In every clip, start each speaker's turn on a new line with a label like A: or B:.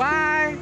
A: Bye.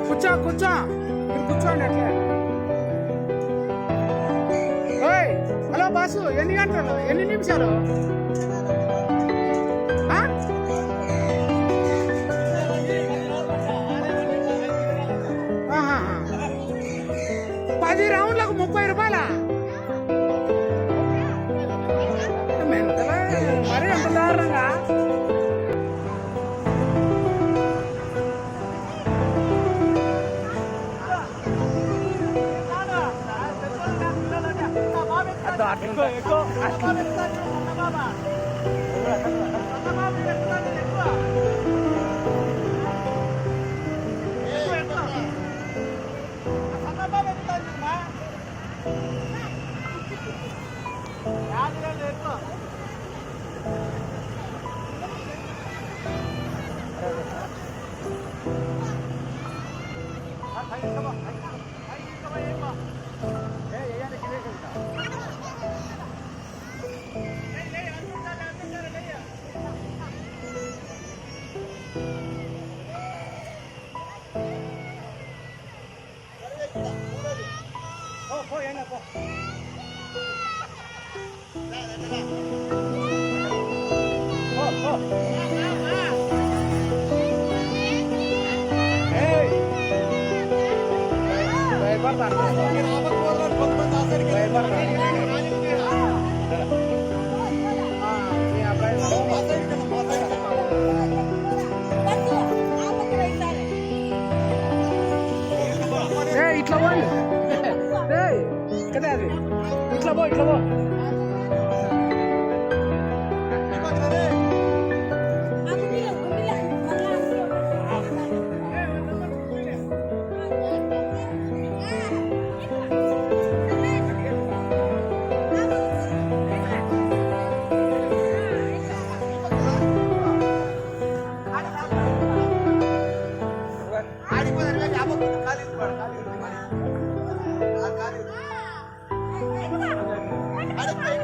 A: కూర్చో కూర్చో, మీరు కూర్చోండి అట్లా. ఓయ్ హలో బాసు, ఎన్ని గంటలు, ఎన్ని నిమిషాలు? పది రౌండ్లకు 30 రూపాయల? మరి ఎంత దారుణంగా? ఇట్లా పోండి, కదా అది ఇట్లా పో, ఇట్లా పో. భయపడి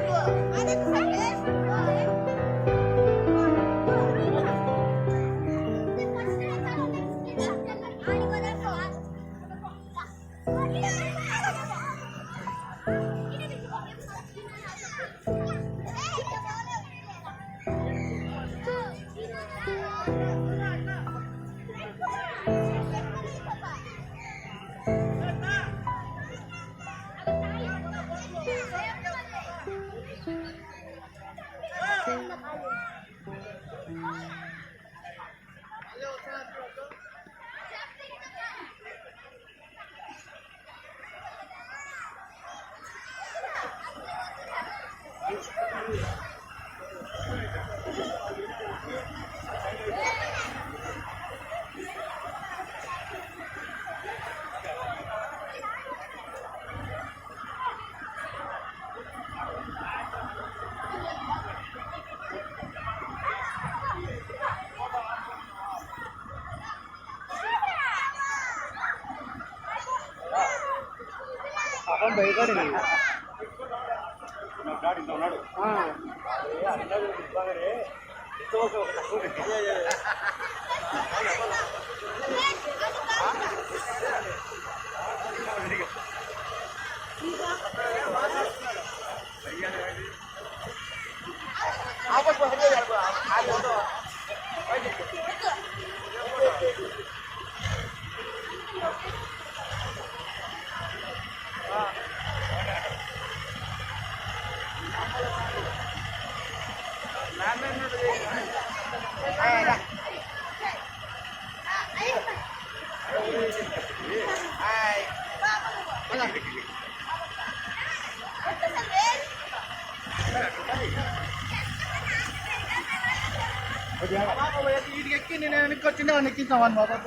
A: వీటికి ఎక్కి నేను వెనక్కి వచ్చిండే వాడిని ఎక్కించామని బాబా.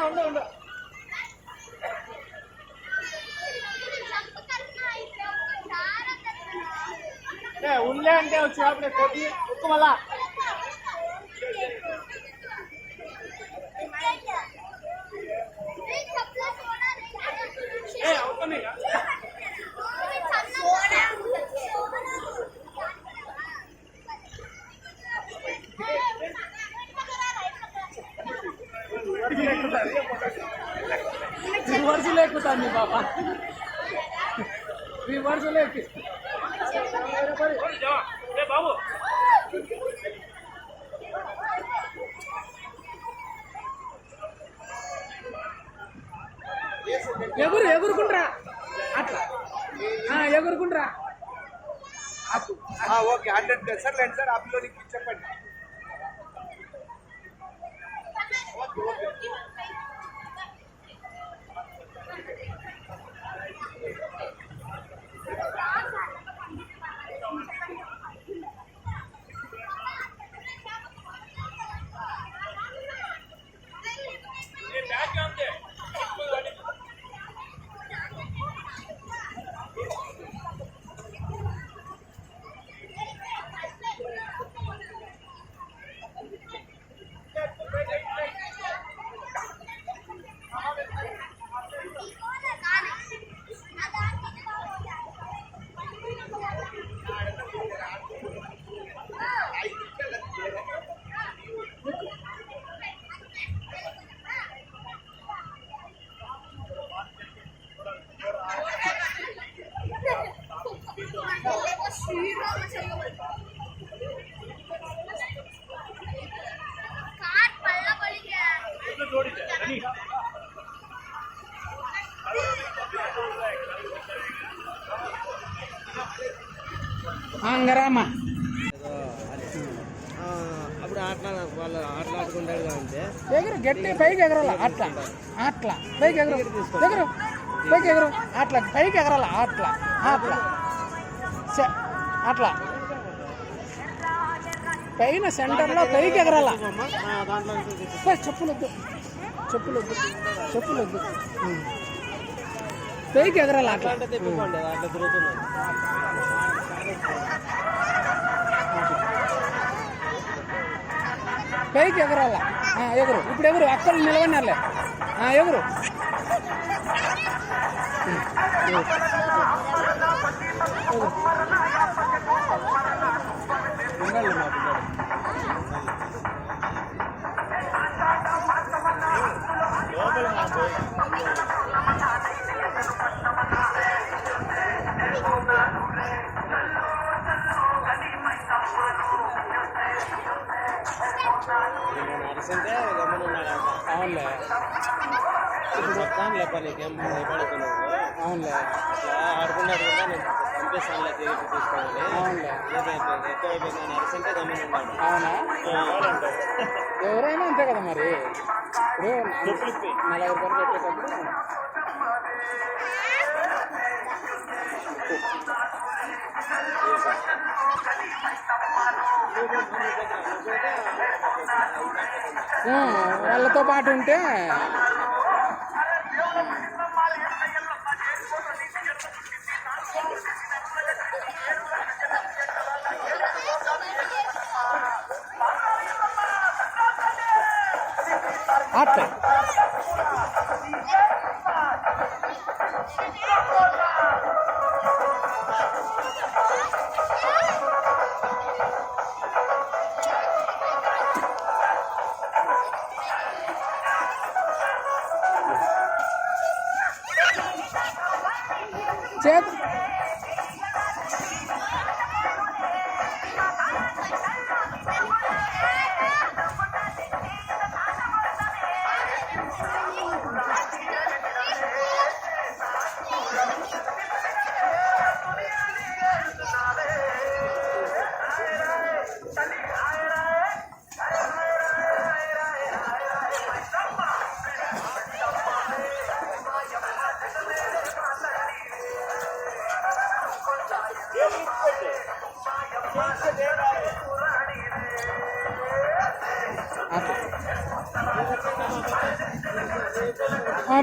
A: ఉండు ఉల్లే అంటే వచ్చినప్పుడే కొద్ది ఉక్కు మళ్ళా రివర్స్ లేకుతా మీ బాబా రివర్స్ లేకి బాబు ఎగురుకుండ్రా అట్లా ఎగురుకుండ్రా ఓకే 100 సార్ లేండి సార్ ఆ పిల్లలకి చెప్పండి. అంగరామా
B: అప్పుడు వాళ్ళు ఆటలాడుకుంటాడు అంటే
A: ఎగురు గట్టి పైకి ఎగరాల అట్లా అట్లా పైకి ఎగరు ఎగరు పైకి ఎగరు అట్లా పైకి ఎగరాల అట్లా అట్లా అట్లా పైన సెంటర్లో పైకి ఎగరాల.
B: దాంట్లో
A: చెప్పులు వద్దు, చెప్పులు వద్దు, చెప్పులు వద్దు. పైకి ఎగరాల అట్లా.
B: అంటే తిప్పుకోండి, అట్లా తిరుగుతున్నాను.
A: పైకి ఎగరాల. ఎగురు, ఇప్పుడు ఎగురు. అక్కడ నిలవన్నారులే. ఎగురు.
B: ఉండాలి మా పిల్లలు. నడిచింటే గమనున్నాడు.
A: అవునులే,
B: ఇప్పుడు చెప్తానులే నీకేం భయపడుతున్నావు.
A: అవునులే,
B: అట్లా ఆడుకుంటే నేను పంపిస్తానులే తిరిగి తీసుకోవాలి.
A: అవునులే.
B: ఏదైపోయింది ఎక్కువ అయిపోయింది నడిచింటే గమనున్నాడు.
A: అవునా? ఎవరైనా అంతే కదా మరి. ఇప్పుడు 40 రూపాయలు పెట్టేటప్పుడు వాళ్ళతో పాటు ఉంటే అట్లా. చేతి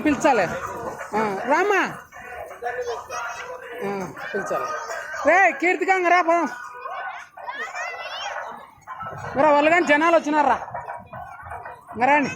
A: పిలిచాలి. రామ్మా, పిలిచాలి. రే కీర్తికంగా రా పదం. మరి వాళ్ళు కానీ జనాలు వచ్చినారా? రండి.